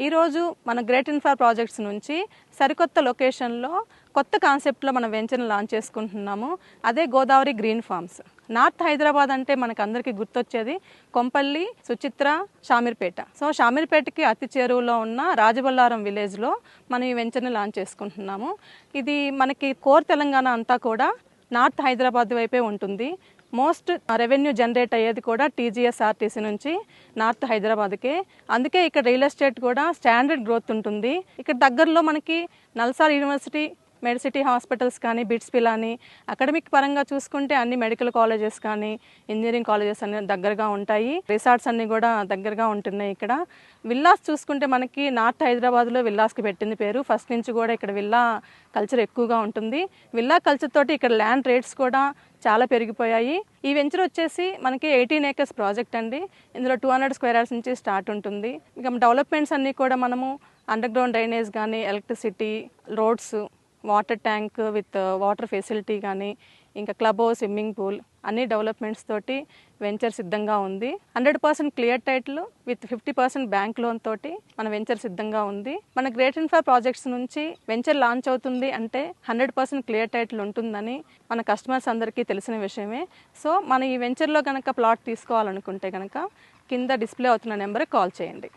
ఈరోజు మన great infra projects నుంచి సరికొత్త లొకేషన్లో కొత్త కాన్సెప్ట్లో మన వెంచర్ని లాంచ్ చేసుకుంటున్నాము. అదే Godavari green farms. North Hyderabad అంటే మనకు అందరికీ గుర్తొచ్చేది కొంపల్లి, సుచిత్ర, షామీర్పేట. సో షామీర్పేటకి అతి చేరువలో ఉన్న రాజబొల్లారం విలేజ్లో మనం ఈ వెంచర్ని లాంచ్ చేసుకుంటున్నాము. ఇది మనకి కోర్ తెలంగాణ అంతా కూడా నార్త్ హైదరాబాద్ వైపే ఉంటుంది. మోస్ట్ రెవెన్యూ జనరేట్ అయ్యేది కూడా టీజీఎస్ఆర్టీసీ నుంచి నార్త్ హైదరాబాద్కే. అందుకే ఇక్కడ రియల్ ఎస్టేట్ కూడా స్టాండర్డ్ గ్రోత్ ఉంటుంది. ఇక్కడ దగ్గరలో మనకి నల్సార్ యూనివర్సిటీ, మెడిసిటీ హాస్పిటల్స్ కానీ, బిట్స్ పిలాని, అకాడమిక్ పరంగా చూసుకుంటే అన్ని మెడికల్ కాలేజెస్ కానీ, ఇంజనీరింగ్ కాలేజెస్ అన్ని దగ్గరగా ఉంటాయి. రిసార్ట్స్ అన్నీ కూడా దగ్గరగా ఉంటున్నాయి. ఇక్కడ విల్లాస్ చూసుకుంటే మనకి నార్త్ హైదరాబాద్లో విల్లాస్కి పెట్టింది పేరు. ఫస్ట్ నుంచి కూడా ఇక్కడ విల్లా కల్చర్ ఎక్కువగా ఉంటుంది. విల్లా కల్చర్ తోటి ఇక్కడ ల్యాండ్ రేట్స్ కూడా చాలా పెరిగిపోయాయి. ఈ వెంచర్ వచ్చేసి మనకి 18 acres ప్రాజెక్ట్ అండి. ఇందులో 200 square yards నుంచి స్టార్ట్ ఉంటుంది. ఇంకా డెవలప్మెంట్స్ అన్నీ కూడా మనము అండర్ గ్రౌండ్ డ్రైనేజ్ కానీ, electricity, roads, water tank with water facility కానీ, ఇంకా క్లబ్ హౌస్, స్విమ్మింగ్ పూల్ అన్ని డెవలప్మెంట్స్ తోటి వెంచర్ సిద్ధంగా ఉంది. 100% clear title with 50% bank loan తోటి మన వెంచర్ సిద్ధంగా ఉంది. మన గ్రేట్ ఇన్ఫ్రా ప్రాజెక్ట్స్ నుంచి వెంచర్ లాంచ్ అవుతుంది అంటే 100% క్లియర్ టైటిల్ ఉంటుందని మన కస్టమర్స్ అందరికీ తెలిసిన విషయమే. సో మన ఈ వెంచర్లో కనుక ప్లాట్ తీసుకోవాలనుకుంటే కనుక కింద డిస్ప్లే అవుతున్న నెంబర్కి కాల్ చేయండి.